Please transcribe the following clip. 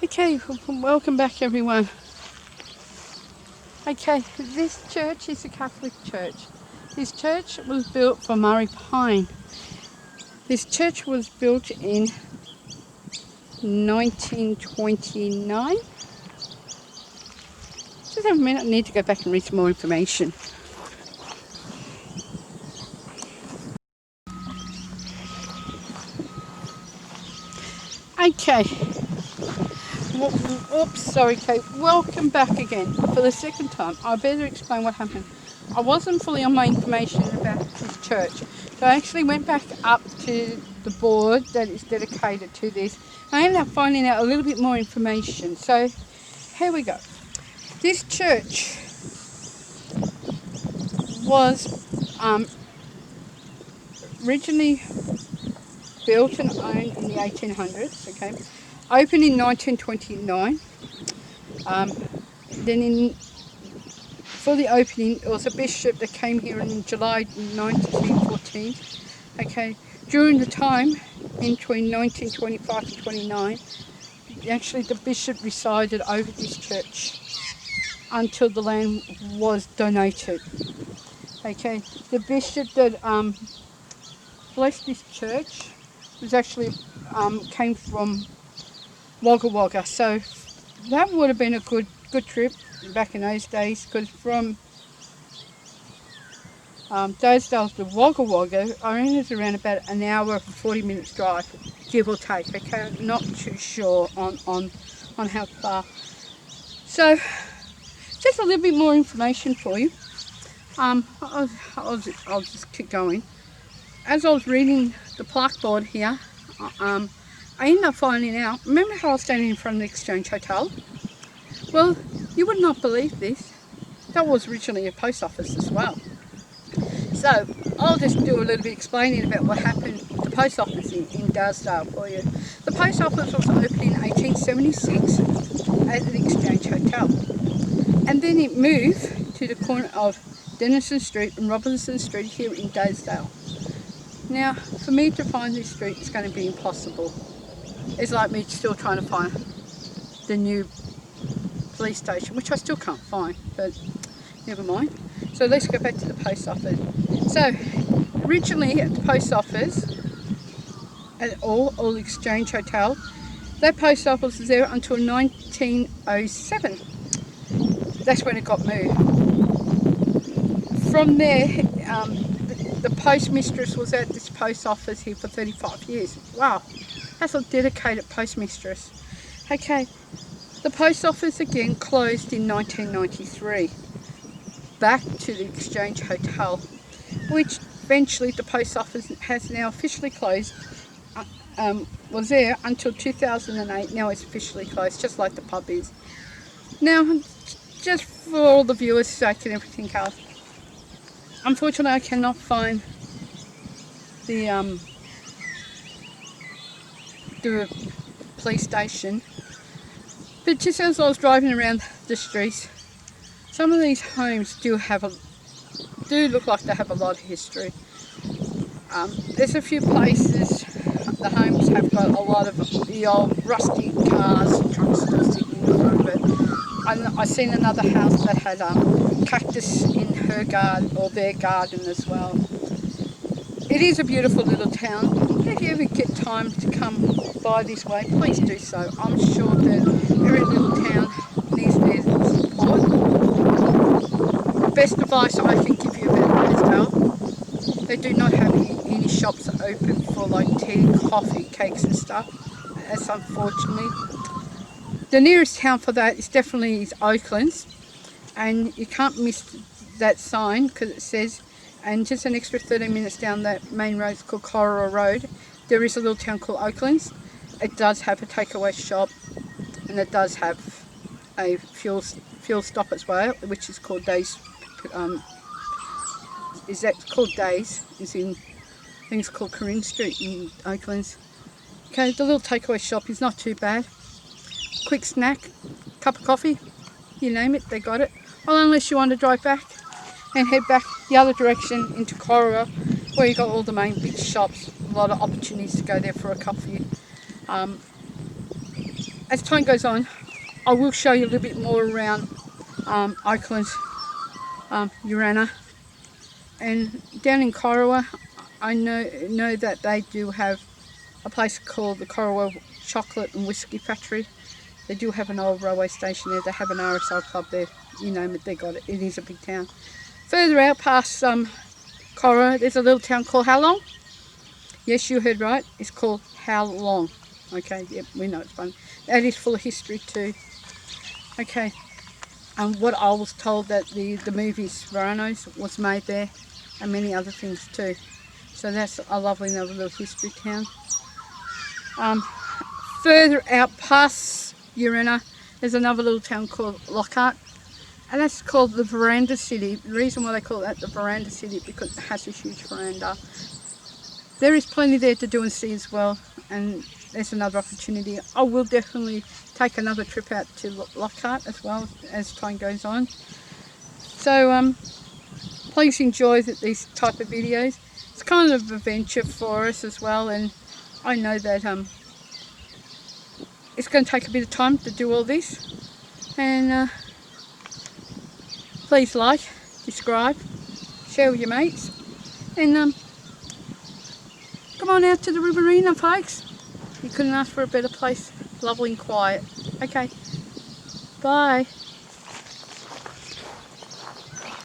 Okay, welcome back everyone. Okay, this church is a Catholic church. This church was built for Murray Pine. This church was built in 1929. Just have a minute, I need to go back and read some more information. Okay. Oops, sorry Kate. Welcome back again for the second time. I better explain what happened. I wasn't fully on my information about this church. So I actually went back up to the board that is dedicated to this. I ended up finding out a little bit more information. So here we go. This church was originally built and owned in the 1800s, okay? Opened in 1929. For the opening, it was a bishop that came here in July 1914. Okay, during the time between 1925 and 29, actually the bishop resided over this church until the land was donated. Okay, the bishop that blessed this church was actually came from Wagga Wagga, so that would have been a good trip back in those days, because from Daysdale to Wagga Wagga, I reckon it's around about an hour and 40 minutes drive, give or take. Okay, I'm not too sure on how far. So just a little bit more information for you. I'll just keep going. As I was reading the plaque board here, I ended up finding out, remember how I was standing in front of the Exchange Hotel? Well, you would not believe this. That was originally a post office as well. So I'll just do a little bit explaining about what happened with the post office in Daysdale for you. The post office was opened in 1876 at the Exchange Hotel. And then it moved to the corner of Denison Street and Robinson Street here in Daysdale. Now, for me to find this street is going to be impossible. It's like me still trying to find the new police station, which I still can't find, but never mind. So let's go back to the post office. So originally at the post office, at all Exchange Hotel, that post office was there until 1907. That's when it got moved. From there, the postmistress was at this post office here for 35 years. Wow, that's a dedicated postmistress. Okay, the post office again closed in 1993, back to the Exchange Hotel, which eventually the post office has now officially closed. Was there until 2008, now it's officially closed, just like the pub is. Now, just for all the viewers' sake and everything else, unfortunately I cannot find the police station, but just as I was driving around the streets, some of these homes do look like they have a lot of history. There's a few places the homes have got a lot of the old rusty cars, trucks still sitting in front of it. And I seen another house that had cactus in her garden, or their garden as well. It is a beautiful little town. If you ever get time to come by this way, please do so. I'm sure that every little town needs their support. The best advice I can give you about Daysdale, they do not have any shops open for like tea, coffee, cakes and stuff. That's unfortunately. The nearest town for that is definitely Oaklands, and you can't miss that sign because it says, and just an extra 30 minutes down that main road called Corora Road, there is a little town called Oaklands. It does have a takeaway shop, and it does have a fuel stop as well, which is called Days. Is that called Days? Is in things called Corinne Street in Oaklands. Okay, the little takeaway shop is not too bad. Quick snack, cup of coffee, you name it, they got it. Well, unless you want to drive back and head back the other direction into Corora, where you got all the main big shops, a lot of opportunities to go there for a coffee. as time goes on, I will show you a little bit more around Oakland, Urana, and down in Corowa. I know that they do have a place called the Corowa Chocolate and Whiskey Factory. They do have an old railway station there. They have an RSL club there. You name it, they got it. It is a big town. Further out past Corowa, there's a little town called How Long? Yes, you heard right. It's called How Long. Okay, yep, we know it's fun. That is full of history too. Okay, and what I was told that the movie Sopranos was made there, and many other things too. So that's a lovely another little history town. Further out past Urana, there's another little town called Lockhart, and that's called the Veranda City. The reason why they call that the Veranda City because it has a huge veranda. There is plenty there to do and see as well, and there's another opportunity. I will definitely take another trip out to Lockhart as well as time goes on. So please enjoy these type of videos. It's kind of an adventure for us as well, and I know that it's going to take a bit of time to do all this. And please like, subscribe, share with your mates, and come on out to the Riverina, folks. You couldn't ask for a better place. Lovely and quiet. Okay, bye.